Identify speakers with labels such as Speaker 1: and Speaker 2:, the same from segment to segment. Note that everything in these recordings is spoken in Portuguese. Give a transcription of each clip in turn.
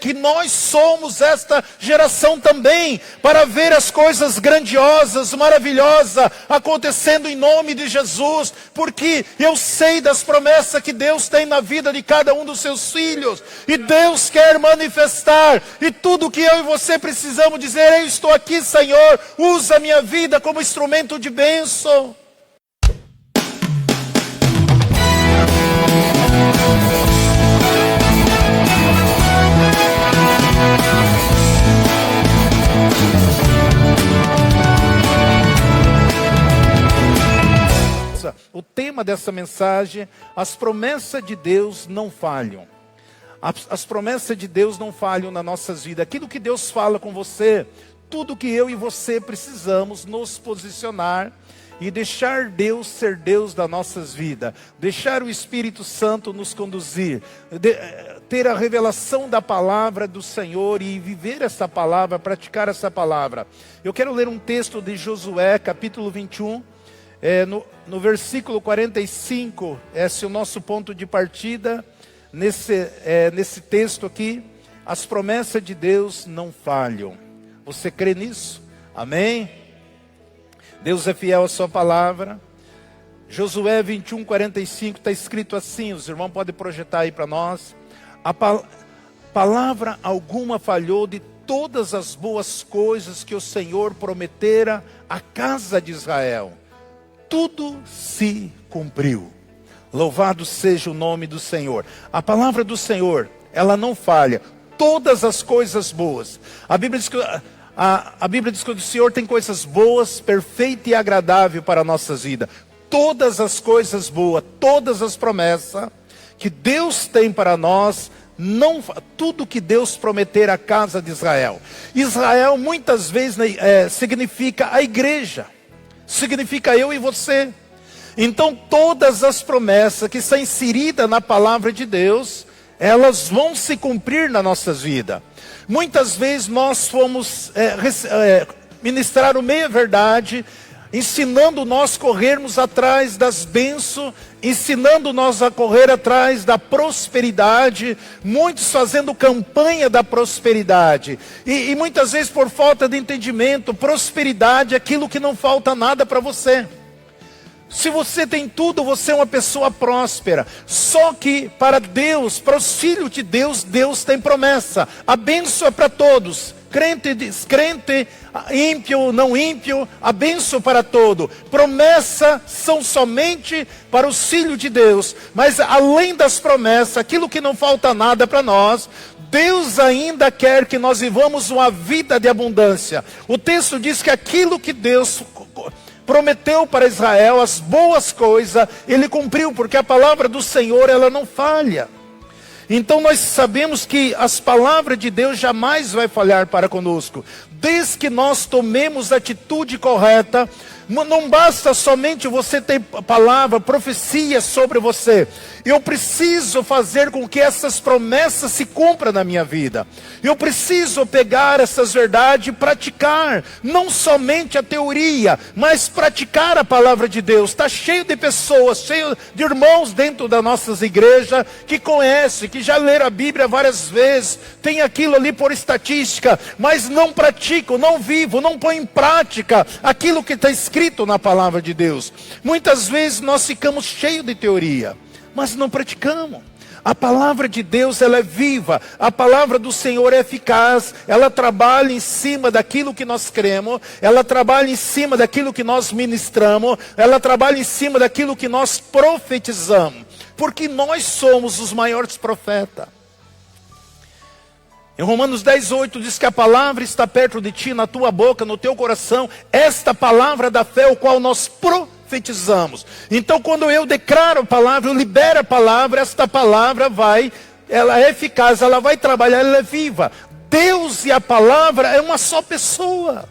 Speaker 1: que nós somos esta geração também, para ver as coisas grandiosas, maravilhosas, acontecendo em nome de Jesus, porque eu sei das promessas que Deus tem na vida de cada um dos seus filhos, e Deus quer manifestar, e tudo que eu e você precisamos dizer: eu estou aqui, Senhor, usa a minha vida como instrumento de bênção. O tema dessa mensagem: as promessas de Deus não falham. As promessas de Deus não falham nas nossas vidas. Aquilo que Deus fala com você, tudo que eu e você precisamos nos posicionar e deixar Deus ser Deus das nossas vidas. Deixar o Espírito Santo nos conduzir. Ter a revelação da palavra do Senhor e viver essa palavra, praticar essa palavra. Eu quero ler um texto de Josué, capítulo 21. No versículo 45, esse é o nosso ponto de partida, nesse texto aqui. As promessas de Deus não falham. Você crê nisso? Amém? Deus é fiel à sua palavra. Josué 21, 45, está escrito assim, os irmãos podem projetar aí para nós. Palavra alguma falhou de todas as boas coisas que o Senhor prometera à casa de Israel. Tudo se cumpriu. Louvado seja o nome do Senhor. A palavra do Senhor, ela não falha. Todas as coisas boas. A Bíblia diz que o Senhor tem coisas boas, perfeitas e agradáveis para a nossa vida. Todas as coisas boas, todas as promessas que Deus tem para nós, tudo que Deus prometer à casa de Israel. Israel muitas vezes significa a igreja. Significa eu e você. Então todas as promessas que estão inseridas na palavra de Deus, elas vão se cumprir nas nossas vidas. Muitas vezes nós fomos ministrar o meia-verdade, ensinando nós corrermos atrás das bênçãos, ensinando nós a correr atrás da prosperidade, muitos fazendo campanha da prosperidade, e muitas vezes por falta de entendimento, prosperidade é aquilo que não falta nada para você. Se você tem tudo, você é uma pessoa próspera. Só que para Deus, para os filhos de Deus, Deus tem promessa. A bênção é para todos. Crente, descrente, ímpio, não ímpio, a bênção para todo. Promessas são somente para os filhos de Deus. Mas além das promessas, aquilo que não falta nada para nós, Deus ainda quer que nós vivamos uma vida de abundância. O texto diz que aquilo que Deus prometeu para Israel, as boas coisas, Ele cumpriu, porque a palavra do Senhor, ela não falha. Então nós sabemos que as palavras de Deus jamais vai falhar para conosco. Desde que nós tomemos a atitude correta, não basta somente você ter palavra, profecia sobre você. Eu preciso fazer com que essas promessas se cumpram na minha vida. Eu preciso pegar essas verdades e praticar. Não somente a teoria, mas praticar a palavra de Deus. Está cheio de pessoas, cheio de irmãos dentro das nossas igrejas que conhecem, que já leram a Bíblia várias vezes. Tem aquilo ali por estatística, mas não praticam, não vivem, não põem em prática aquilo que está escrito na palavra de Deus. Muitas vezes nós ficamos cheios de teoria, mas não praticamos. A palavra de Deus, ela é viva. A palavra do Senhor é eficaz. Ela trabalha em cima daquilo que nós cremos. Ela trabalha em cima daquilo que nós ministramos. Ela trabalha em cima daquilo que nós profetizamos. Porque nós somos os maiores profetas. Em Romanos 10:8 diz que a palavra está perto de ti, na tua boca, no teu coração. Esta palavra da fé, o qual nós profetizamos. Então quando eu declaro a palavra, eu libero a palavra, esta palavra ela é eficaz, ela vai trabalhar, ela é viva. Deus e a palavra é uma só pessoa.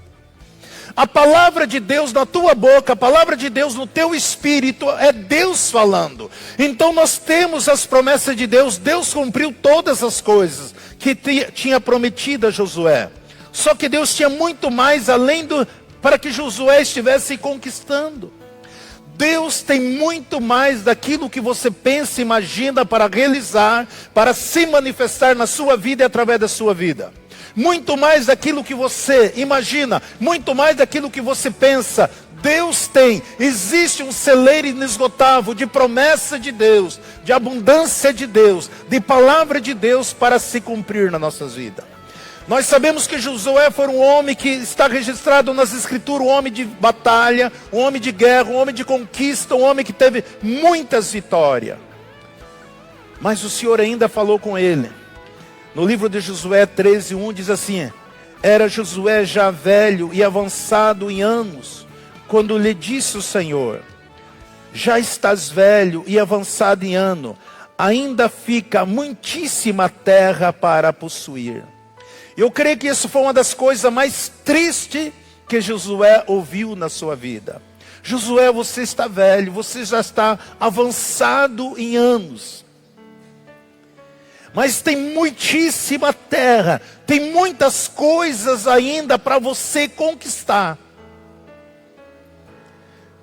Speaker 1: A palavra de Deus na tua boca, a palavra de Deus no teu espírito, é Deus falando. Então nós temos as promessas de Deus. Deus cumpriu todas as coisas que tinha prometido a Josué. Só que Deus tinha muito mais além para que Josué estivesse conquistando. Deus tem muito mais daquilo que você pensa e imagina para realizar, para se manifestar na sua vida e através da sua vida. Muito mais daquilo que você imagina, muito mais daquilo que você pensa. Deus tem, existe um celeiro inesgotável de promessa de Deus, de abundância de Deus, de palavra de Deus para se cumprir nas nossas vidas. Nós sabemos que Josué foi um homem que está registrado nas escrituras, um homem de batalha, um homem de guerra, um homem de conquista, um homem que teve muitas vitórias. Mas o Senhor ainda falou com ele. No livro de Josué 13:1 diz assim: era Josué já velho e avançado em anos, quando lhe disse o Senhor: já estás velho e avançado em ano, ainda fica muitíssima terra para possuir. Eu creio que isso foi uma das coisas mais tristes que Josué ouviu na sua vida. Josué, você está velho, você já está avançado em anos. Mas tem muitíssima terra, tem muitas coisas ainda para você conquistar.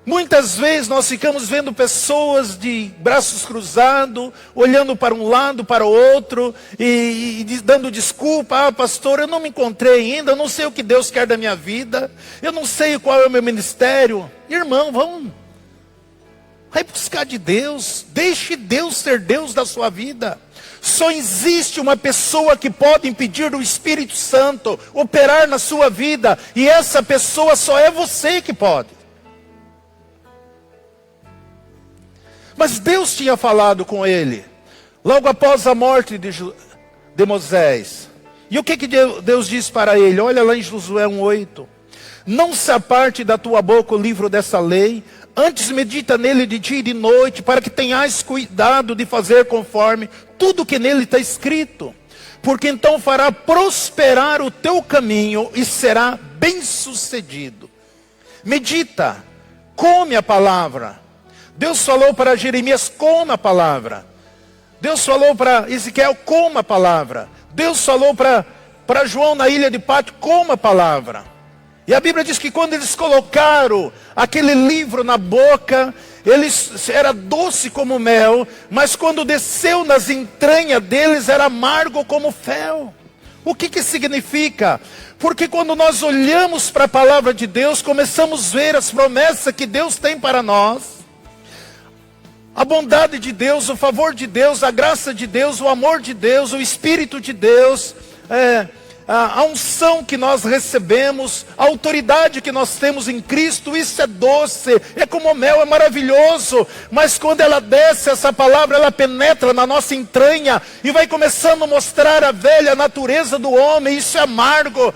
Speaker 1: Muitas vezes nós ficamos vendo pessoas de braços cruzados, olhando para um lado, para o outro, e dando desculpa. Pastor, eu não me encontrei ainda, eu não sei o que Deus quer da minha vida, eu não sei qual é o meu ministério. Irmão, vai buscar de Deus, deixe Deus ser Deus da sua vida. Só existe uma pessoa que pode impedir o Espírito Santo operar na sua vida, e essa pessoa só é você que pode. Mas Deus tinha falado com ele, logo após a morte de Moisés. E o que Deus disse para ele? Olha lá em Josué 1:8. Não se aparte da tua boca o livro dessa lei, antes medita nele de dia e de noite, para que tenhas cuidado de fazer conforme tudo que nele está escrito. Porque então fará prosperar o teu caminho e será bem sucedido. Medita, come a palavra. Deus falou para Jeremias: coma a palavra. Deus falou para Ezequiel: coma a palavra. Deus falou para João na ilha de Patmos: coma a palavra. E a Bíblia diz que quando eles colocaram aquele livro na boca, era doce como mel, mas quando desceu nas entranhas deles, era amargo como fel. O que significa? Porque quando nós olhamos para a palavra de Deus, começamos a ver as promessas que Deus tem para nós. A bondade de Deus, o favor de Deus, a graça de Deus, o amor de Deus, o Espírito de Deus, a unção que nós recebemos, a autoridade que nós temos em Cristo, isso é doce, é como mel, é maravilhoso. Mas quando ela desce, essa palavra, ela penetra na nossa entranha e vai começando a mostrar a velha natureza do homem. Isso é amargo,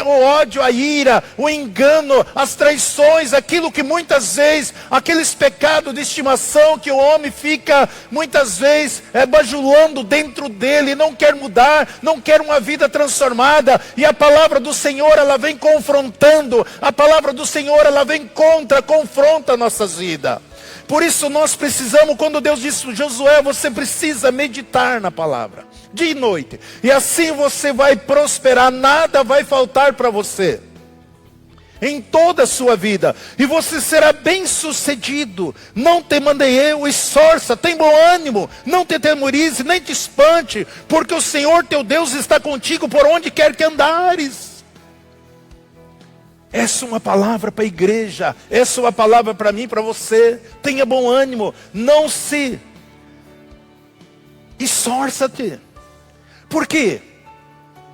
Speaker 1: o ódio, a ira, o engano, as traições, aquilo que muitas vezes, aqueles pecados de estimação que o homem fica muitas vezes bajulando dentro dele, não quer mudar, não quer uma vida transformada. E a palavra do Senhor, ela vem confrontando. A palavra do Senhor, ela vem confronta nossas vidas. Por isso nós precisamos, quando Deus disse: Josué, você precisa meditar na palavra, dia e noite. E assim você vai prosperar, nada vai faltar para você. Em toda a sua vida, e você será bem sucedido. Não te mandei eu, esforça, tem bom ânimo, não te temorize, nem te espante, porque o Senhor teu Deus está contigo por onde quer que andares. Essa é uma palavra para a igreja, essa é uma palavra para mim, para você. Tenha bom ânimo, não se esforça-te. Por quê?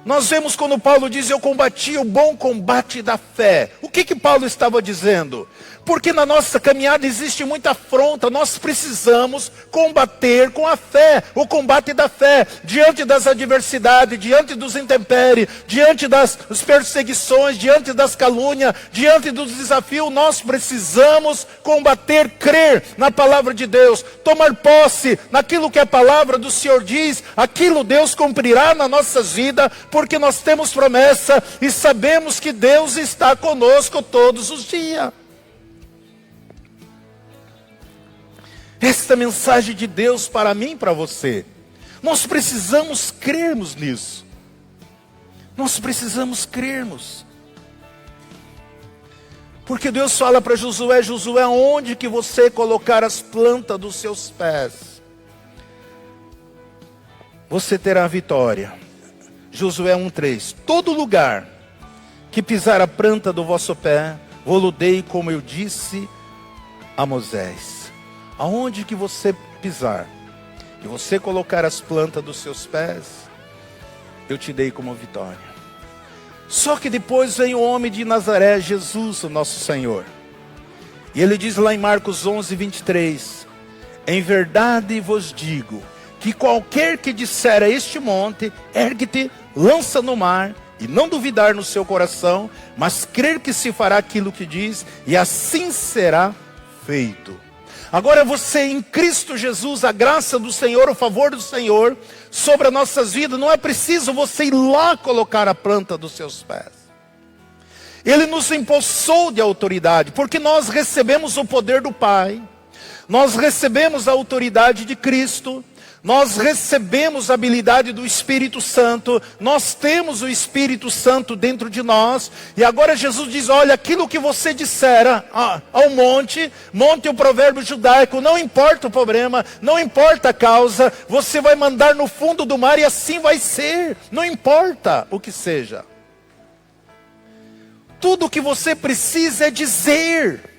Speaker 1: Nós vemos quando Paulo diz: eu combati o bom combate da fé. O que Paulo estava dizendo? Porque na nossa caminhada existe muita afronta. Nós precisamos combater com a fé, o combate da fé, diante das adversidades, diante dos intempéries, diante das perseguições, diante das calúnias, diante dos desafios. Nós precisamos combater, crer na palavra de Deus, tomar posse naquilo que a palavra do Senhor diz. Aquilo Deus cumprirá nas nossas vidas, porque nós temos promessa e sabemos que Deus está conosco todos os dias. Esta mensagem de Deus para mim e para você, nós precisamos crermos nisso. Nós precisamos crermos. Porque Deus fala para Josué: Josué, onde que você colocar as plantas dos seus pés, você terá vitória. Josué 1:3, todo lugar que pisar a planta do vosso pé, vou-lo dei, como eu disse a Moisés. Aonde que você pisar, que você colocar as plantas dos seus pés, eu te dei como vitória. Só que depois vem o homem de Nazaré, Jesus, o nosso Senhor. E ele diz lá em Marcos 11:23, em verdade vos digo, que qualquer que disser a este monte, ergue-te, lança no mar, e não duvidar no seu coração, mas crer que se fará aquilo que diz, e assim será feito. Agora você em Cristo Jesus, a graça do Senhor, o favor do Senhor sobre as nossas vidas, não é preciso você ir lá colocar a planta dos seus pés. Ele nos impulsou de autoridade, porque nós recebemos o poder do Pai, nós recebemos a autoridade de Cristo, nós recebemos a habilidade do Espírito Santo, nós temos o Espírito Santo dentro de nós, e agora Jesus diz: olha, aquilo que você disser ao monte o provérbio judaico, não importa o problema, não importa a causa, você vai mandar no fundo do mar e assim vai ser, não importa o que seja. Tudo o que você precisa é dizer,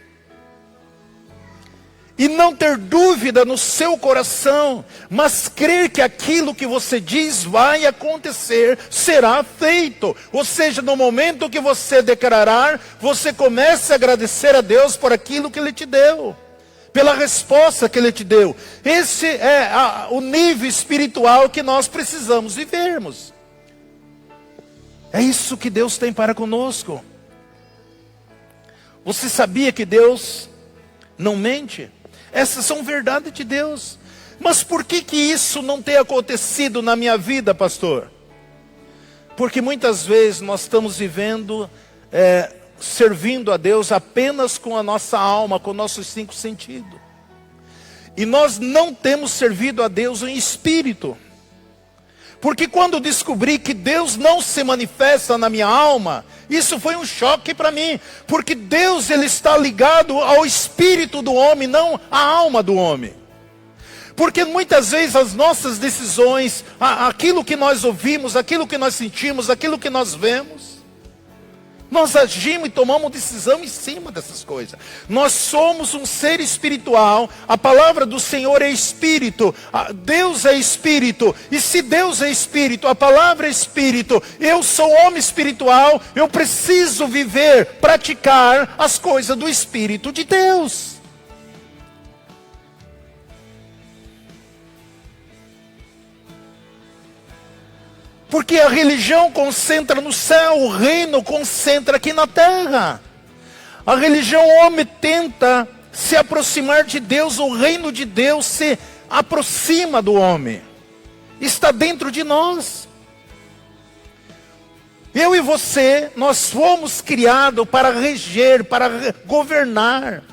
Speaker 1: e não ter dúvida no seu coração, mas crer que aquilo que você diz vai acontecer, será feito. Ou seja, no momento que você declarar, você começa a agradecer a Deus por aquilo que Ele te deu, pela resposta que Ele te deu. Esse é o nível espiritual que nós precisamos vivermos. É isso que Deus tem para conosco. Você sabia que Deus não mente? Essas são verdades de Deus. Mas por que isso não tem acontecido na minha vida, pastor? Porque muitas vezes nós estamos vivendo, servindo a Deus apenas com a nossa alma, com nossos 5 sentidos. E nós não temos servido a Deus em espírito. Porque quando descobri que Deus não se manifesta na minha alma, isso foi um choque para mim. Porque Deus, Ele está ligado ao espírito do homem, não à alma do homem. Porque muitas vezes as nossas decisões, aquilo que nós ouvimos, aquilo que nós sentimos, aquilo que nós vemos, nós agimos e tomamos decisão em cima dessas coisas. Nós somos um ser espiritual. A palavra do Senhor é espírito. Deus é espírito. E se Deus é espírito, a palavra é espírito. Eu sou homem espiritual. Eu preciso viver, praticar as coisas do Espírito de Deus. Porque a religião concentra no céu, o reino concentra aqui na terra. A religião, o homem tenta se aproximar de Deus, o reino de Deus se aproxima do homem. Está dentro de nós. Eu e você, nós fomos criados para reger, para governar,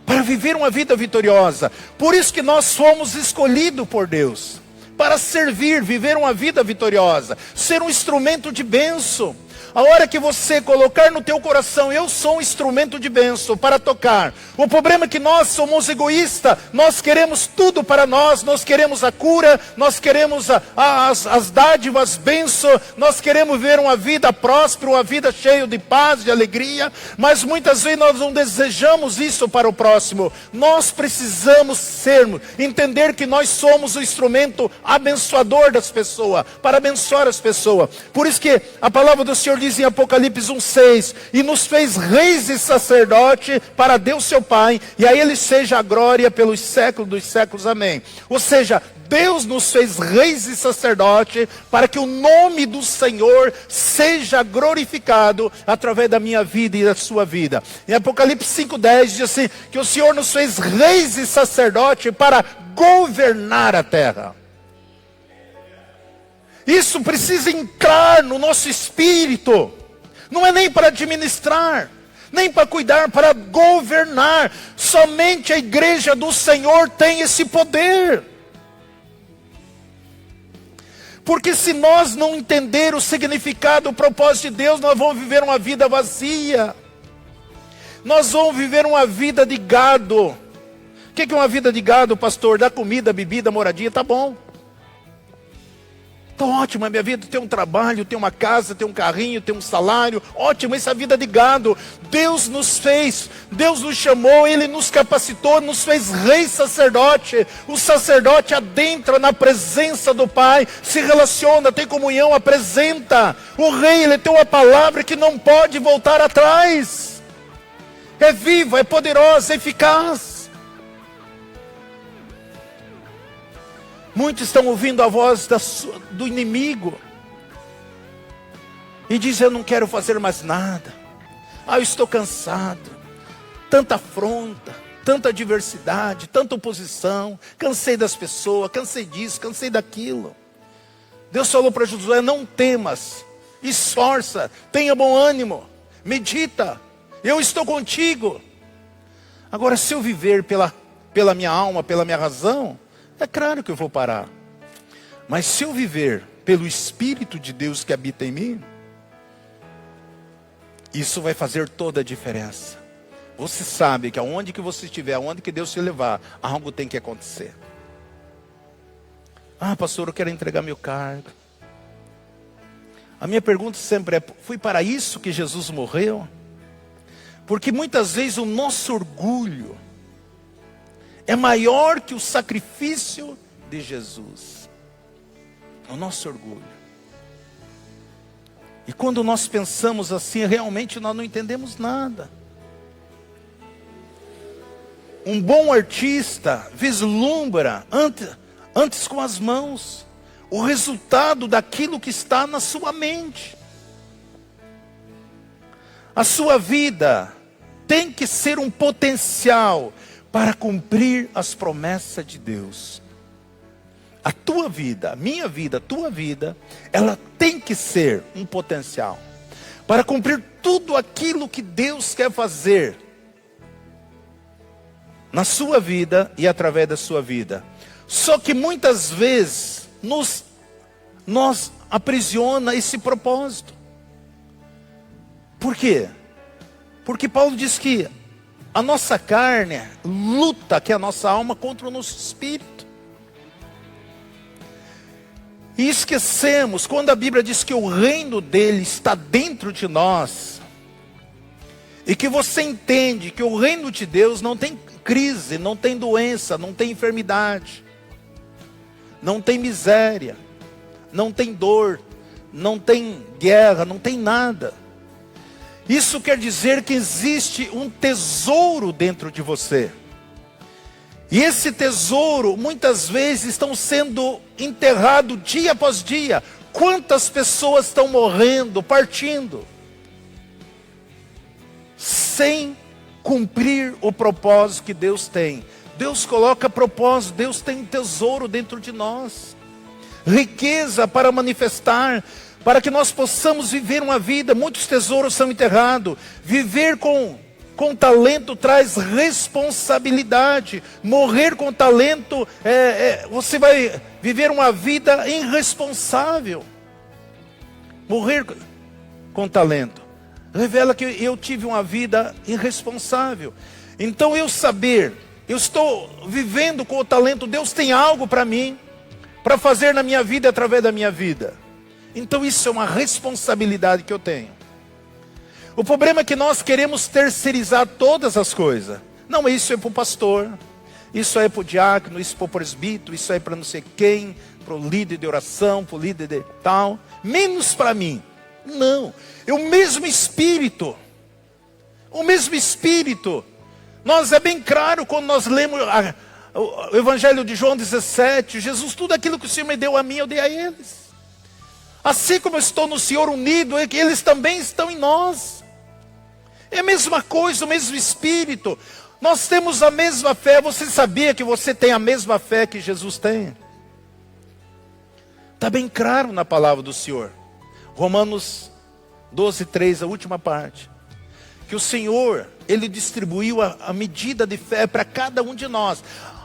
Speaker 1: para viver uma vida vitoriosa. Por isso que nós fomos escolhidos por Deus. Para servir, viver uma vida vitoriosa, ser um instrumento de bênção. A hora que você colocar no teu coração, eu sou um instrumento de bênção para tocar. O problema é que nós somos egoístas, nós queremos tudo para nós queremos a cura, nós queremos as dádivas, bênção, nós queremos ver uma vida próspera, uma vida cheia de paz, de alegria, mas muitas vezes nós não desejamos isso para o próximo. Nós precisamos entender que nós somos o instrumento abençoador das pessoas, para abençoar as pessoas. Por isso que a palavra do Senhor diz em Apocalipse 1:6, e nos fez reis e sacerdote para Deus seu Pai, e a Ele seja a glória pelos séculos dos séculos, amém. Ou seja, Deus nos fez reis e sacerdote para que o nome do Senhor seja glorificado através da minha vida e da sua vida. Em Apocalipse 5:10 diz assim, que o Senhor nos fez reis e sacerdote para governar a terra. Isso precisa entrar no nosso espírito. Não é nem para administrar, nem para cuidar, para governar. Somente a igreja do Senhor tem esse poder. Porque se nós não entender o significado, o propósito de Deus, nós vamos viver uma vida vazia. Nós vamos viver uma vida de gado. O que é uma vida de gado, pastor? Dá comida, bebida, moradia, tá bom. Tá ótimo a minha vida, tem um trabalho, tem uma casa, tem um carrinho, tem um salário. Ótimo, essa vida de gado. Deus nos fez, Deus nos chamou, Ele nos capacitou, nos fez rei sacerdote. O sacerdote adentra na presença do Pai, se relaciona, tem comunhão, apresenta. O rei, ele tem uma palavra que não pode voltar atrás. É viva, é poderosa, é eficaz. Muitos estão ouvindo a voz do inimigo e dizem: eu não quero fazer mais nada. Eu estou cansado. Tanta afronta, tanta adversidade, tanta oposição. Cansei das pessoas, cansei disso, cansei daquilo. Deus falou para Josué: não temas, esforça, tenha bom ânimo, medita, eu estou contigo. Agora, se eu viver pela minha alma, pela minha razão, é claro que eu vou parar. Mas se eu viver pelo Espírito de Deus que habita em mim, isso vai fazer toda a diferença. Você sabe que aonde que você estiver, aonde que Deus te levar, algo tem que acontecer. Pastor, eu quero entregar meu cargo. A minha pergunta sempre é: foi para isso que Jesus morreu? Porque muitas vezes o nosso orgulho é maior que o sacrifício de Jesus. O nosso orgulho. E quando nós pensamos assim, realmente nós não entendemos nada. Um bom artista vislumbra antes com as mãos o resultado daquilo que está na sua mente. A sua vida tem que ser um potencial para cumprir as promessas de Deus. A tua vida, a minha vida, a tua vida, ela tem que ser um potencial para cumprir tudo aquilo que Deus quer fazer na sua vida e através da sua vida. Só que muitas vezes nos aprisiona esse propósito. Por quê? Porque Paulo diz que a nossa carne luta, que é a nossa alma, contra o nosso espírito. E esquecemos, quando a Bíblia diz que o reino dele está dentro de nós, e que você entende que o reino de Deus não tem crise, não tem doença, não tem enfermidade, não tem miséria, não tem dor, não tem guerra, não tem nada. Isso quer dizer que existe um tesouro dentro de você. E esse tesouro, muitas vezes, estão sendo enterrado dia após dia. Quantas pessoas estão morrendo, partindo, sem cumprir o propósito que Deus tem. Deus coloca propósito, Deus tem um tesouro dentro de nós. Riqueza para manifestar, para que nós possamos viver uma vida. Muitos tesouros são enterrados. Viver com talento traz responsabilidade. Morrer com talento, você vai viver uma vida irresponsável. Morrer com talento revela que eu tive uma vida irresponsável. Então eu estou vivendo com o talento. Deus tem algo para mim, para fazer na minha vida, através da minha vida. Então isso é uma responsabilidade que eu tenho. O problema é que nós queremos terceirizar todas as coisas. Não, isso é para o pastor, isso é para o diácono, isso é para o presbítero, isso é para não sei quem, para o líder de oração, para o líder de tal, menos para mim. Não, é o mesmo Espírito. Nós é bem claro quando nós lemos o Evangelho de João 17, Jesus, tudo aquilo que o Senhor me deu a mim, eu dei a eles. Assim como eu estou no Senhor unido, eles também estão em nós. É a mesma coisa, o mesmo Espírito. Nós temos a mesma fé. Você sabia que você tem a mesma fé que Jesus tem? Está bem claro na palavra do Senhor. Romanos 12:3, a última parte. Que o Senhor, Ele distribuiu a medida de fé para cada um de nós.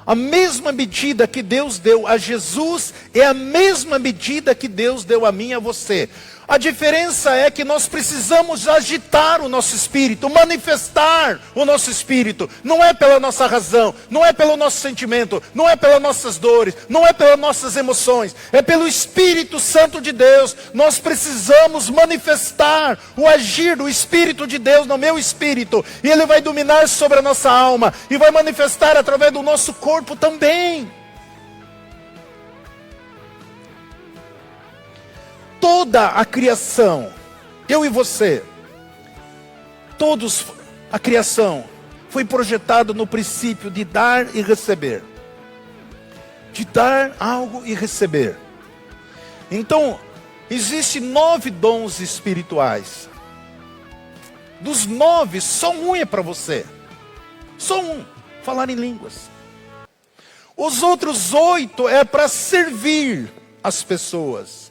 Speaker 1: A mesma medida que Deus deu a Jesus é a mesma medida que Deus deu a mim e a você. A diferença é que nós precisamos agitar o nosso espírito, manifestar o nosso espírito. Não é pela nossa razão, não é pelo nosso sentimento, não é pelas nossas dores, não é pelas nossas emoções. É pelo Espírito Santo de Deus. Nós precisamos manifestar o agir do Espírito de Deus no meu espírito. E Ele vai dominar sobre a nossa alma e vai manifestar através do nosso corpo também. Toda a criação, eu e você, todos, a criação foi projetada no princípio de dar e receber. De dar algo e receber. Então, existem 9 dons espirituais. Dos 9, só um é para você. Só um, falar em línguas. Os outros 8 é para servir as pessoas.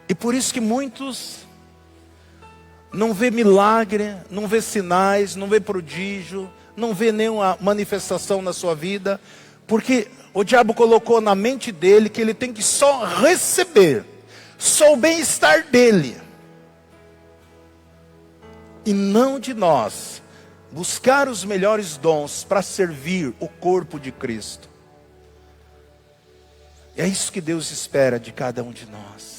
Speaker 1: E por isso que muitos não vê milagre, não vê sinais, não vê prodígio, não vê nenhuma manifestação na sua vida, porque o diabo colocou na mente dele que ele tem que só receber, só o bem-estar dele, e não de nós, buscar os melhores dons para servir o corpo de Cristo. E é isso que Deus espera de cada um de nós.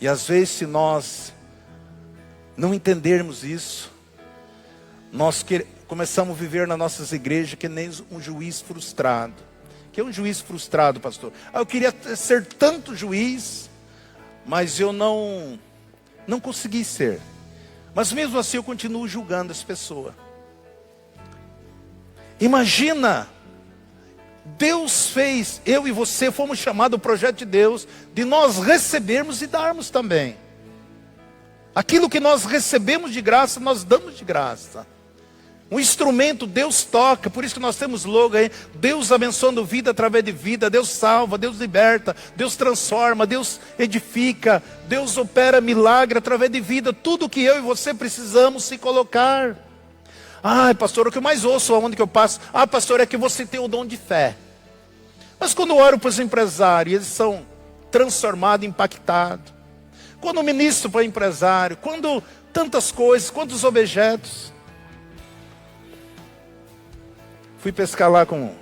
Speaker 1: E às vezes, se nós não entendermos isso, nós começamos a viver nas nossas igrejas que nem um juiz frustrado. O que é um juiz frustrado, pastor? Eu queria ser tanto juiz, mas eu não consegui ser. Mas mesmo assim eu continuo julgando as pessoas. Imagina, Deus fez, eu e você fomos chamados ao projeto de Deus, de nós recebermos e darmos também. Aquilo que nós recebemos de graça, nós damos de graça. Um instrumento Deus toca, por isso que nós temos logo aí, Deus abençoando vida através de vida, Deus salva, Deus liberta, Deus transforma, Deus edifica, Deus opera milagre através de vida, tudo que eu e você precisamos se colocar. Ah, pastor, o que eu mais ouço aonde que eu passo, pastor, é que você tem o dom de fé. Mas quando eu oro para os empresários, eles são transformados, impactados. Quando o ministro para o empresário, quando tantas coisas, quantos objetos. Fui pescar lá com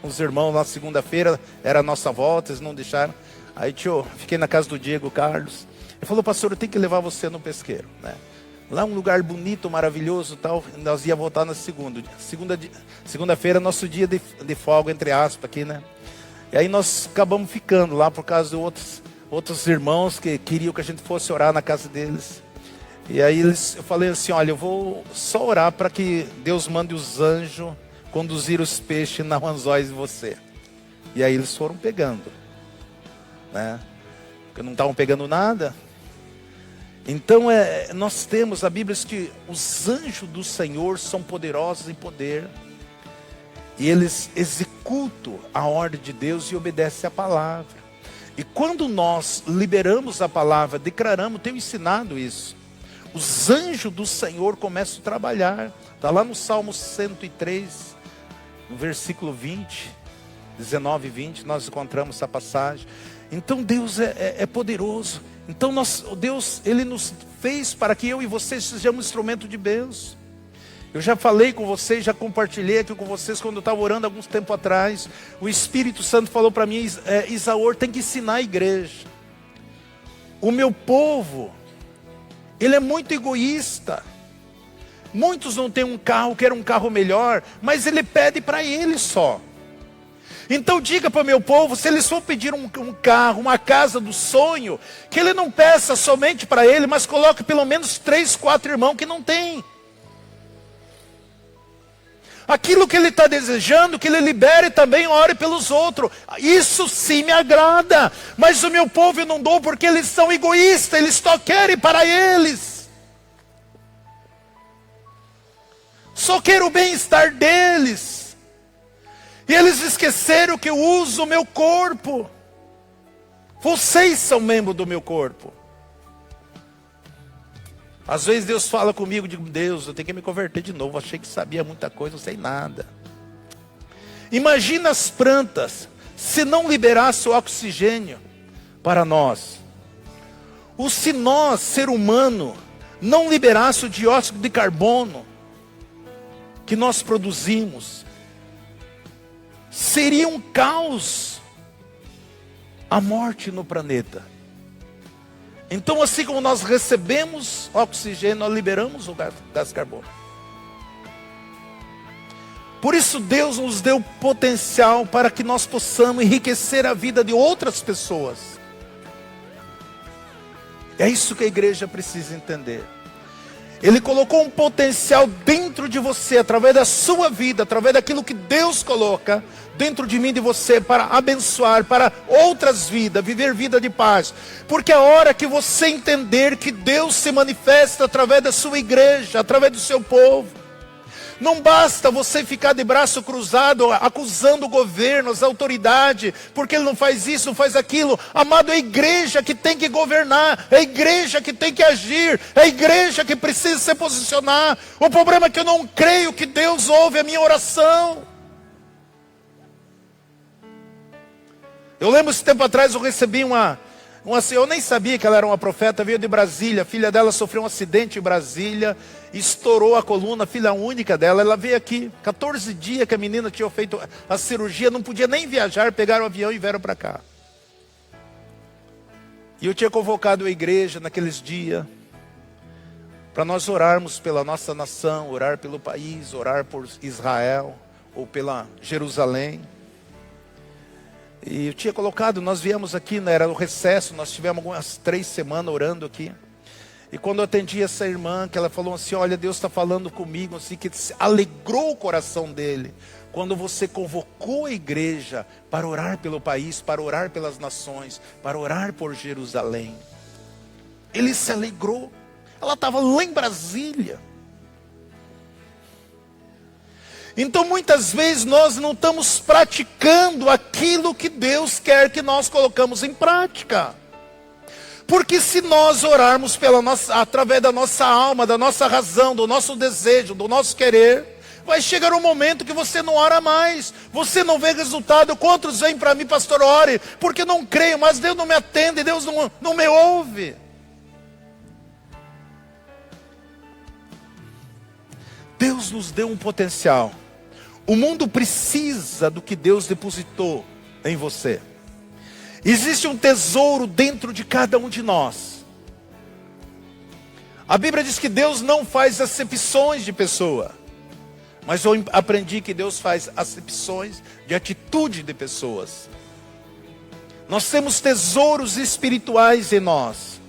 Speaker 1: os irmãos na segunda-feira, era a nossa volta, eles não deixaram. Aí fiquei na casa do Diego Carlos. Ele falou, pastor, eu tenho que levar você no pesqueiro, né? Lá um lugar bonito, maravilhoso tal. Nós ia voltar na segunda-feira, nosso dia de folga, entre aspas, aqui, né? E aí nós acabamos ficando lá por causa de outros irmãos que queriam que a gente fosse orar na casa deles. E aí eu falei assim, olha, eu vou só orar para que Deus mande os anjos conduzir os peixes na anzóis de você. E aí eles foram pegando, né? Porque não estavam pegando nada. Então nós temos, a Bíblia diz que os anjos do Senhor são poderosos em poder. E eles executam a ordem de Deus e obedecem a palavra. E quando nós liberamos a palavra, declaramos, tenho ensinado isso. Os anjos do Senhor começam a trabalhar. Está lá no Salmo 103, no versículo 20, 19 e 20, nós encontramos essa passagem. Então Deus é poderoso. Então Deus, Ele nos fez para que eu e você sejamos instrumento de bênção. Eu já falei com vocês, já compartilhei aqui com vocês quando eu estava orando alguns tempo atrás. O Espírito Santo falou para mim, Isaor, tem que ensinar a igreja. O meu povo, ele é muito egoísta. Muitos não têm um carro, querem um carro melhor, mas ele pede para ele só. Então diga para o meu povo, se eles for pedir um carro, uma casa do sonho, que ele não peça somente para ele, mas coloque pelo menos 3, 4 irmãos que não tem. Aquilo que ele está desejando, que ele libere também, ore pelos outros. Isso sim me agrada. Mas o meu povo eu não dou porque eles são egoístas, eles só querem para eles. Só quero o bem-estar deles. E eles esqueceram que eu uso o meu corpo. Vocês são membro do meu corpo. Às vezes Deus fala comigo, digo, Deus, eu tenho que me converter de novo. Achei que sabia muita coisa, não sei nada. Imagina as plantas, se não liberasse o oxigênio para nós. Ou se nós, ser humano, não liberasse o dióxido de carbono que nós produzimos, seria um caos a morte no planeta. Então, assim como nós recebemos oxigênio, nós liberamos o gás carbônico. Por isso Deus nos deu potencial para que nós possamos enriquecer a vida de outras pessoas. É isso que a igreja precisa entender. Ele colocou um potencial dentro de você, através da sua vida, através daquilo que Deus coloca dentro de mim e de você, para abençoar, para outras vidas, viver vida de paz. Porque a hora que você entender que Deus se manifesta através da sua igreja, através do seu povo, não basta você ficar de braço cruzado, acusando o governo, as autoridades, porque ele não faz isso, não faz aquilo. Amado, é a igreja que tem que governar, é a igreja que tem que agir, é a igreja que precisa se posicionar. O problema é que eu não creio que Deus ouve a minha oração. Eu lembro, esse tempo atrás, eu recebi eu nem sabia que ela era uma profeta, veio de Brasília, a filha dela sofreu um acidente em Brasília, estourou a coluna, filha única dela, ela veio aqui, 14 dias que a menina tinha feito a cirurgia, não podia nem viajar, pegaram o avião e vieram para cá. E eu tinha convocado a igreja naqueles dias, para nós orarmos pela nossa nação, orar pelo país, orar por Israel, ou pela Jerusalém. E eu tinha colocado, nós viemos aqui, né, era o recesso, nós tivemos algumas 3 semanas orando aqui. E quando eu atendi essa irmã, que ela falou assim, olha, Deus está falando comigo, assim, que alegrou o coração dele, quando você convocou a igreja para orar pelo país, para orar pelas nações, para orar por Jerusalém. Ele se alegrou, ela estava lá em Brasília. Então muitas vezes nós não estamos praticando aquilo que Deus quer que nós colocamos em prática. Porque se nós orarmos através da nossa alma, da nossa razão, do nosso desejo, do nosso querer, vai chegar um momento que você não ora mais, você não vê resultado. Quantos vêm para mim, pastor, ore, porque não creio, mas Deus não me atende, Deus não me ouve. Deus nos deu um potencial. O mundo precisa do que Deus depositou em você. Existe um tesouro dentro de cada um de nós. A Bíblia diz que Deus não faz acepções de pessoa. Mas eu aprendi que Deus faz acepções de atitude de pessoas. Nós temos tesouros espirituais em nós,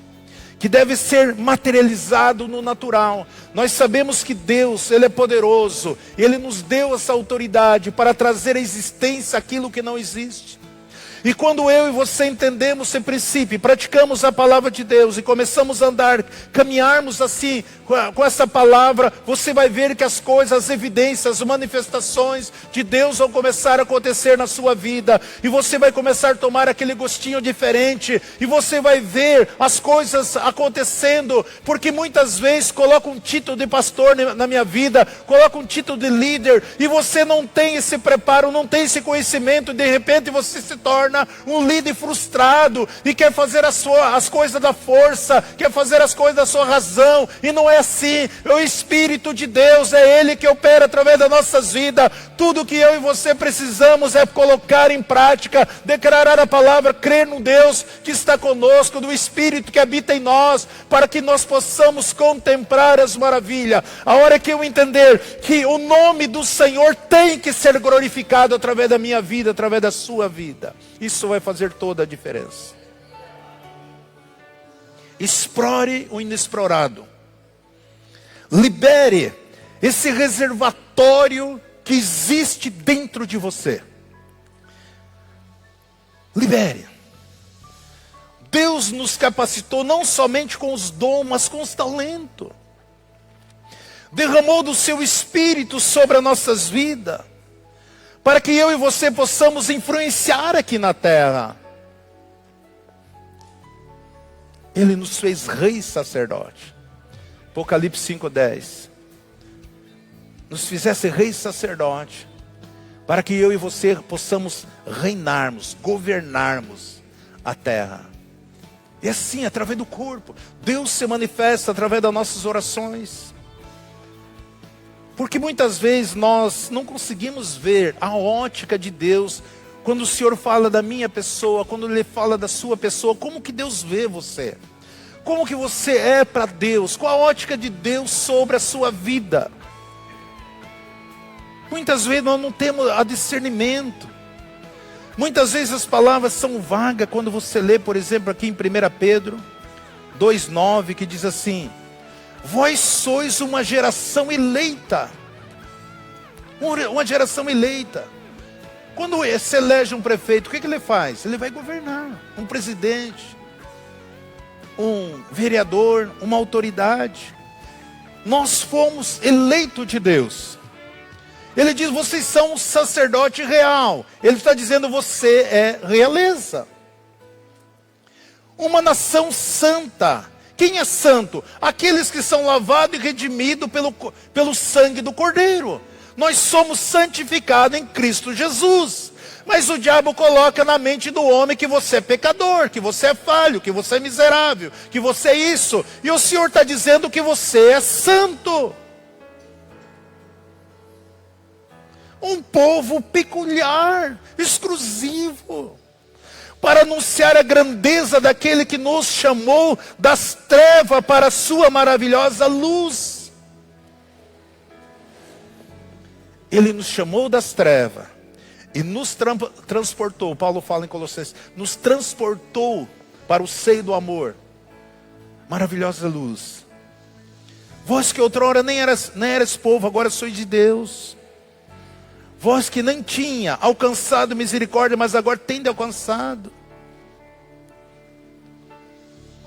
Speaker 1: que deve ser materializado no natural. Nós sabemos que Deus, Ele é poderoso, Ele nos deu essa autoridade para trazer à existência aquilo que não existe. E quando eu e você entendemos esse princípio, praticamos a palavra de Deus e começamos a andar, caminharmos assim com essa palavra, você vai ver que as coisas, as evidências, as manifestações de Deus vão começar a acontecer na sua vida. E você vai começar a tomar aquele gostinho diferente. E você vai ver as coisas acontecendo. Porque muitas vezes coloca um título de pastor na minha vida, coloca um título de líder, e você não tem esse preparo, não tem esse conhecimento. De repente você se torna um líder frustrado e quer fazer as coisas da força, quer fazer as coisas da sua razão, e não é assim. O Espírito de Deus é Ele que opera através das nossas vidas. Tudo que eu e você precisamos é colocar em prática, declarar a palavra, crer no Deus que está conosco, do Espírito que habita em nós, para que nós possamos contemplar as maravilhas. A hora que eu entender que o nome do Senhor tem que ser glorificado através da minha vida, através da sua vida, isso vai fazer toda a diferença. Explore o inexplorado. Libere esse reservatório que existe dentro de você. Libere. Deus nos capacitou não somente com os dons, mas com os talentos. Derramou do seu Espírito sobre as nossas vidas, para que eu e você possamos influenciar aqui na terra. Ele nos fez reis sacerdote. Apocalipse 5:10. Nos fizesse rei e sacerdote, para que eu e você possamos reinarmos, governarmos a terra. E assim, através do corpo, Deus se manifesta através das nossas orações. Porque muitas vezes nós não conseguimos ver a ótica de Deus, quando o Senhor fala da minha pessoa, quando Ele fala da sua pessoa, como que Deus vê você? Como que você é para Deus? Qual a ótica de Deus sobre a sua vida? Muitas vezes nós não temos a discernimento. Muitas vezes as palavras são vagas quando você lê, por exemplo, aqui em 1 Pedro 2,9, que diz assim: vós sois uma geração eleita. Uma geração eleita. Quando se elege um prefeito, o que ele faz? Ele vai governar. Um presidente, um vereador, uma autoridade. Nós fomos eleitos de Deus. Ele diz, vocês são um sacerdote real. Ele está dizendo, você é realeza. Uma nação santa. Quem é santo? Aqueles que são lavados e redimidos pelo sangue do Cordeiro. Nós somos santificados em Cristo Jesus. Mas o diabo coloca na mente do homem que você é pecador, que você é falho, que você é miserável, que você é isso. E o Senhor está dizendo que você é santo. Um povo peculiar, exclusivo, para anunciar a grandeza daquele que nos chamou das trevas para a sua maravilhosa luz. Ele nos chamou das trevas e nos transportou, Paulo fala em Colossenses, nos transportou para o seio do amor. Maravilhosa luz. Vós que outrora nem eras povo, agora sois de Deus. Vós que nem tinha alcançado misericórdia, mas agora tende alcançado.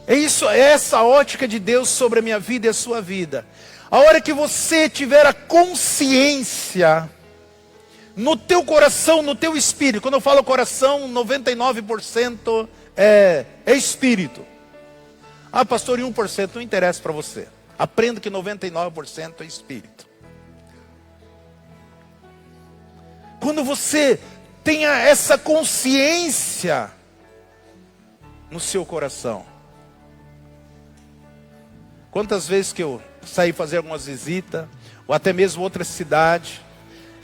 Speaker 1: É isso, é essa ótica de Deus sobre a minha vida e a sua vida. A hora que você tiver a consciência no teu coração, no teu espírito. Quando eu falo coração, 99% é espírito. Ah, pastor, e 1% não interessa para você. Aprenda que 99% é espírito. Quando você tenha essa consciência no seu coração. Quantas vezes que eu saí fazer algumas visitas, ou até mesmo outra cidade,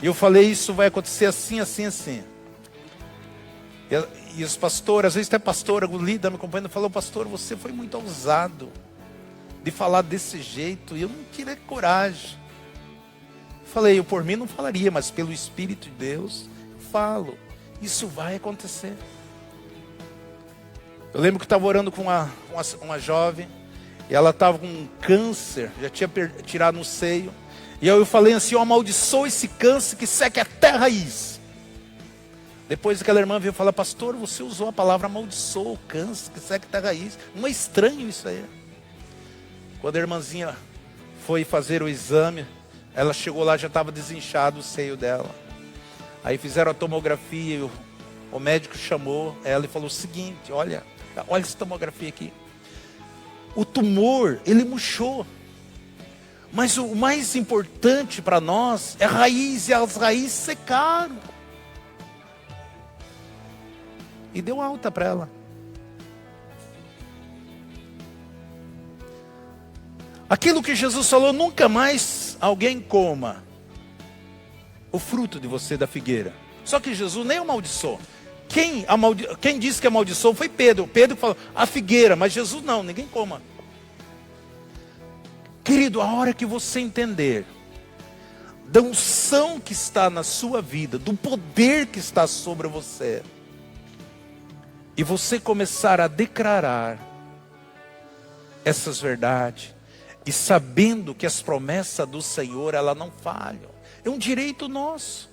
Speaker 1: e eu falei, isso vai acontecer assim, assim, assim. E os pastores, às vezes até pastor, o líder me acompanhando, falou, pastor, você foi muito ousado de falar desse jeito, e eu não tive coragem. Falei, eu por mim não falaria, mas pelo Espírito de Deus, eu falo. Isso vai acontecer. Eu lembro que estava orando com uma jovem, e ela estava com um câncer, já tinha tirado no seio. E aí eu falei assim, eu amaldiçoo esse câncer que seque até a raiz. Depois aquela irmã veio falar, pastor, você usou a palavra amaldiçoa o câncer que seque até a raiz. Não é estranho isso aí? Quando a irmãzinha foi fazer o exame, ela chegou lá, já estava desinchado o seio dela. Aí fizeram a tomografia, o médico chamou ela e falou o seguinte, olha essa tomografia aqui. O tumor, ele murchou. Mas o mais importante para nós é a raiz, e as raízes secaram. E deu alta para ela. Aquilo que Jesus falou, nunca mais alguém coma o fruto de você da figueira. Só que Jesus nem amaldiçoou. Quem disse que amaldiçoou foi Pedro. Pedro falou, a figueira, mas Jesus não, ninguém coma. Querido, a hora que você entender da unção que está na sua vida, do poder que está sobre você, e você começar a declarar essas verdades, e sabendo que as promessas do Senhor, ela não falham. É um direito nosso.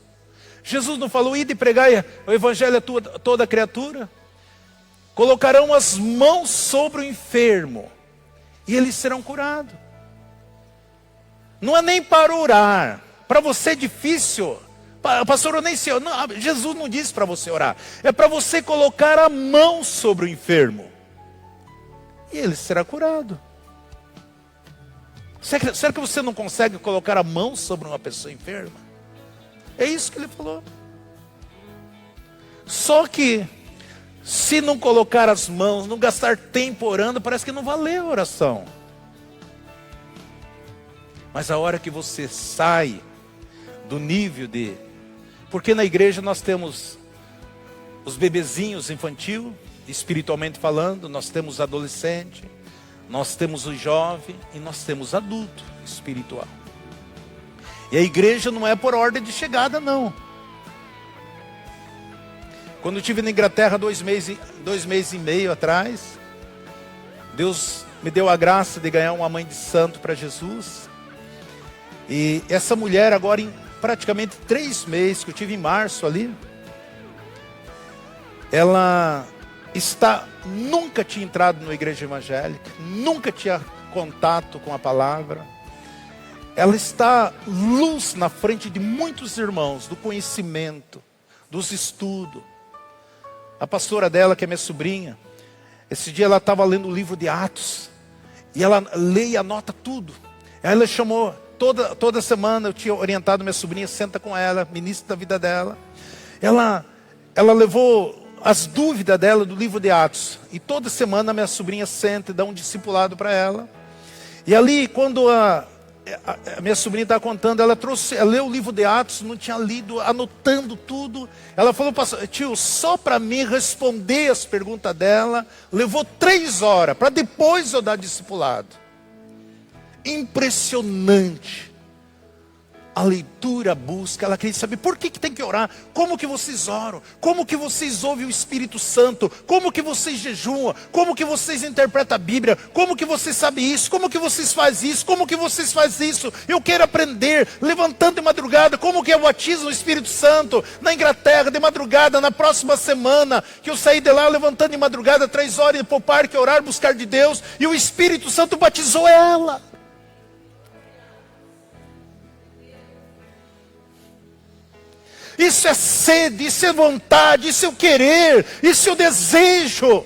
Speaker 1: Jesus não falou, ide pregar o evangelho a toda criatura? Colocarão as mãos sobre o enfermo, e eles serão curados. Não é nem para orar. Para você é difícil. Pastor, eu nem sei. Não, Jesus não disse para você orar. É para você colocar a mão sobre o enfermo, e ele será curado. Será que você não consegue colocar a mão sobre uma pessoa enferma? É isso que ele falou. Só que, se não colocar as mãos, não gastar tempo orando, parece que não valeu a oração. Mas a hora que você sai do nível de... Porque na igreja nós temos os bebezinhos infantil, espiritualmente falando, nós temos adolescente, nós temos o jovem e nós temos adulto espiritual. E a igreja não é por ordem de chegada, não. Quando eu estive na Inglaterra 2 meses e meio atrás, Deus me deu a graça de ganhar uma mãe de santo para Jesus. E essa mulher agora em praticamente 3 meses, que eu tive em março ali, ela nunca tinha entrado numa igreja evangélica, nunca tinha contato com a palavra. Ela está luz na frente de muitos irmãos, do conhecimento, dos estudos. A pastora dela, que é minha sobrinha, esse dia ela estava lendo o livro de Atos, e ela lê e anota tudo. Aí ela chamou, toda semana eu tinha orientado minha sobrinha, senta com ela, ministra da vida dela. Ela levou as dúvidas dela do livro de Atos, e toda semana minha sobrinha senta e dá um discipulado para ela. E ali, quando a minha sobrinha está contando, ela leu o livro de Atos, não tinha lido, anotando tudo. Ela falou, tio, só para mim responder as perguntas dela, levou 3 horas, para depois eu dar discipulado. Impressionante. A leitura, a busca, ela queria saber por que tem que orar, como que vocês oram, como que vocês ouvem o Espírito Santo, como que vocês jejuam, como que vocês interpretam a Bíblia, como que vocês sabem isso, como que vocês fazem isso, como que vocês fazem isso, eu quero aprender, levantando de madrugada, como que é o batismo no Espírito Santo, na Inglaterra, de madrugada, na próxima semana, que eu saí de lá, levantando de madrugada, 3 horas, ir para o parque, orar, buscar de Deus, e o Espírito Santo batizou ela. Isso é sede, isso é vontade, isso é o querer, isso é o desejo.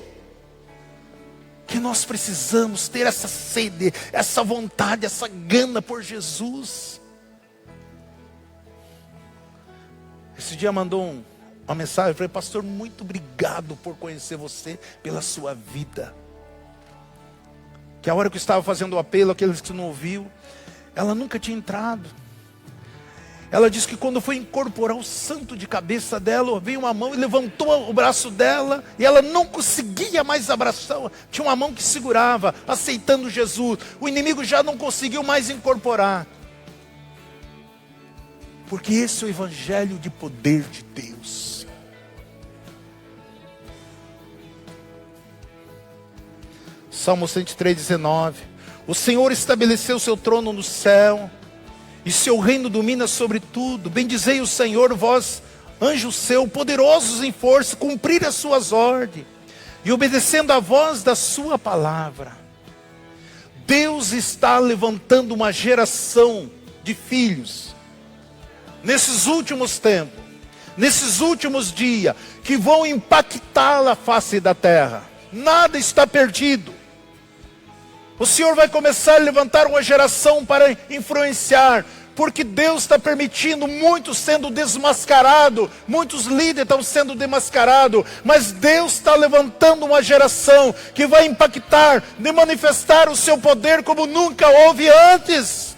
Speaker 1: Que nós precisamos ter essa sede, essa vontade, essa gana por Jesus. Esse dia mandou uma mensagem, eu falei, pastor, muito obrigado por conhecer você, pela sua vida. Que a hora que eu estava fazendo o apelo, aqueles que não ouviu, ela nunca tinha entrado. Ela disse que quando foi incorporar o santo de cabeça dela, veio uma mão e levantou o braço dela, e ela não conseguia mais abraçar, tinha uma mão que segurava, aceitando Jesus. O inimigo já não conseguiu mais incorporar. Porque esse é o evangelho de poder de Deus. Salmo 103:19. O Senhor estabeleceu seu trono no céu, e seu reino domina sobre tudo. Bendizei o Senhor, vós, anjos seu, poderosos em força, cumprir as suas ordens, e obedecendo a voz da sua palavra. Deus está levantando uma geração de filhos, nesses últimos tempos, nesses últimos dias, que vão impactar a face da terra. Nada está perdido. O Senhor vai começar a levantar uma geração para influenciar, porque Deus está permitindo muitos sendo desmascarados, muitos líderes estão sendo desmascarados, mas Deus está levantando uma geração que vai impactar, de manifestar o seu poder como nunca houve antes.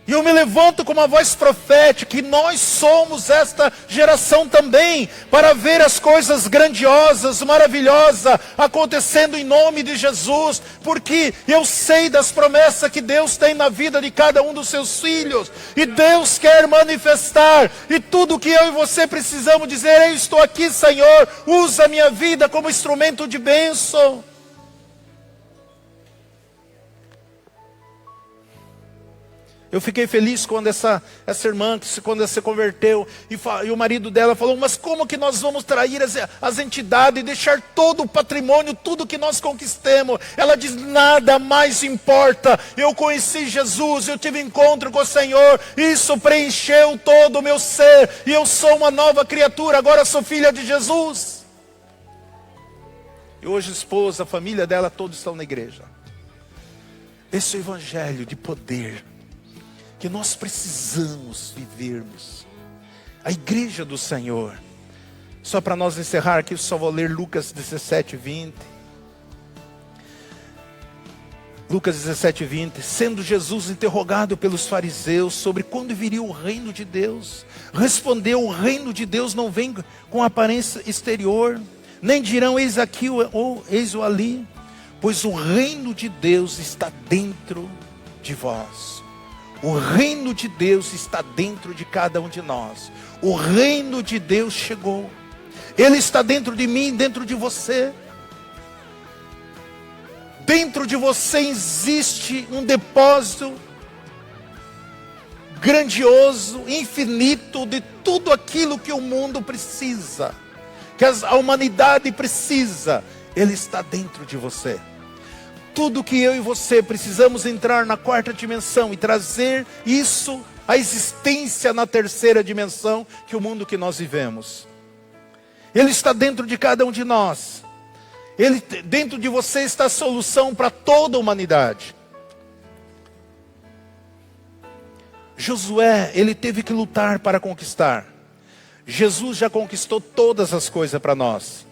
Speaker 1: E eu me levanto com uma voz profética, que nós somos esta geração também, para ver as coisas grandiosas, maravilhosas, acontecendo em nome de Jesus, porque eu sei das promessas que Deus tem na vida de cada um dos seus filhos, e Deus quer manifestar, e tudo que eu e você precisamos dizer, eu estou aqui, Senhor, usa a minha vida como instrumento de bênção. Eu fiquei feliz quando essa irmã, quando ela se converteu, e o marido dela falou, mas como que nós vamos trair as entidades e deixar todo o patrimônio, tudo que nós conquistemos? Ela diz, nada mais importa, eu conheci Jesus, eu tive encontro com o Senhor, isso preencheu todo o meu ser, e eu sou uma nova criatura, agora sou filha de Jesus. E hoje a esposa, a família dela, todos estão na igreja. Esse é o evangelho de poder que nós precisamos vivermos. A igreja do Senhor. Só para nós encerrar aqui, eu só vou ler Lucas 17, 20. Lucas 17, 20. Sendo Jesus interrogado pelos fariseus sobre quando viria o reino de Deus, respondeu: o reino de Deus não vem com aparência exterior, nem dirão eis aqui ou eis o ali, pois o reino de Deus está dentro de vós. O reino de Deus está dentro de cada um de nós. O reino de Deus chegou. Ele está dentro de mim, dentro de você. Dentro de você existe um depósito grandioso, infinito, de tudo aquilo que o mundo precisa, que a humanidade precisa. Ele está dentro de você. Tudo que eu e você precisamos entrar na quarta dimensão e trazer isso à existência na terceira dimensão, que é o mundo que nós vivemos. Ele está dentro de cada um de nós. Dentro de você está a solução para toda a humanidade. Josué, ele teve que lutar para conquistar. Jesus já conquistou todas as coisas para nós.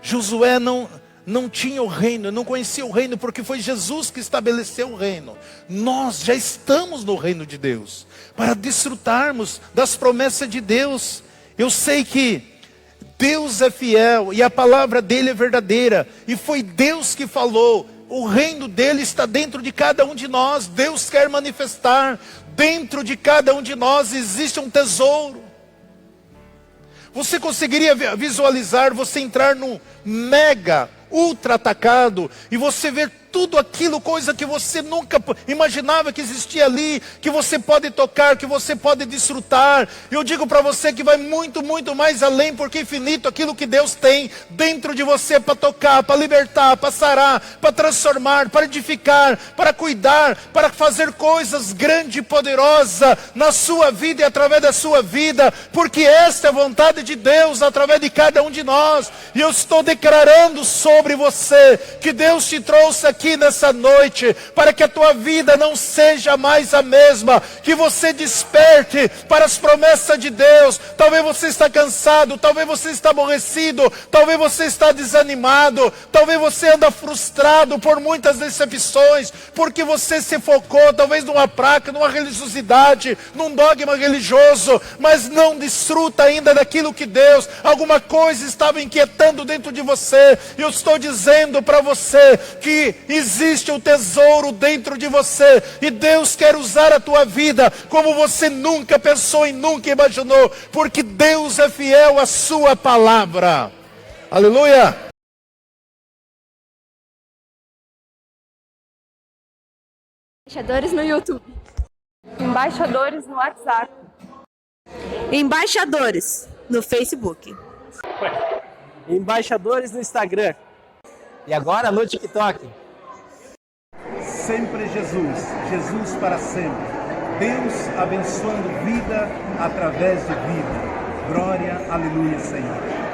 Speaker 1: Josué não tinha o reino, não conhecia o reino, porque foi Jesus que estabeleceu o reino. Nós já estamos no reino de Deus, para desfrutarmos das promessas de Deus. Eu sei que Deus é fiel e a palavra dele é verdadeira, e foi Deus que falou. O reino dele está dentro de cada um de nós. Deus quer manifestar. Dentro de cada um de nós existe um tesouro. Você conseguiria visualizar você entrar num mega ultra atacado e você ver tudo aquilo, coisa que você nunca imaginava que existia ali, que você pode tocar, que você pode desfrutar. Eu digo para você que vai muito, muito mais além, porque é infinito aquilo que Deus tem dentro de você para tocar, para libertar, para sarar, para transformar, para edificar, para cuidar, para fazer coisas grandes e poderosas na sua vida e através da sua vida, porque esta é a vontade de Deus através de cada um de nós. E eu estou declarando sobre você que Deus te trouxe aqui nessa noite, para que a tua vida não seja mais a mesma, que você desperte para as promessas de Deus. Talvez você está cansado, talvez você está aborrecido, talvez você está desanimado, talvez você anda frustrado por muitas decepções, porque você se focou talvez numa prática, numa religiosidade, num dogma religioso, mas não desfruta ainda daquilo que Deus, alguma coisa estava inquietando dentro de você. Eu estou dizendo para você que existe um tesouro dentro de você, e Deus quer usar a tua vida como você nunca pensou e nunca imaginou, porque Deus é fiel à sua palavra. Aleluia!
Speaker 2: Embaixadores no YouTube.
Speaker 3: Embaixadores no WhatsApp.
Speaker 4: Embaixadores no Facebook.
Speaker 5: Embaixadores no Instagram. E agora no TikTok.
Speaker 6: Sempre Jesus, Jesus para sempre. Deus abençoando vida através de vida. Glória, aleluia, Senhor.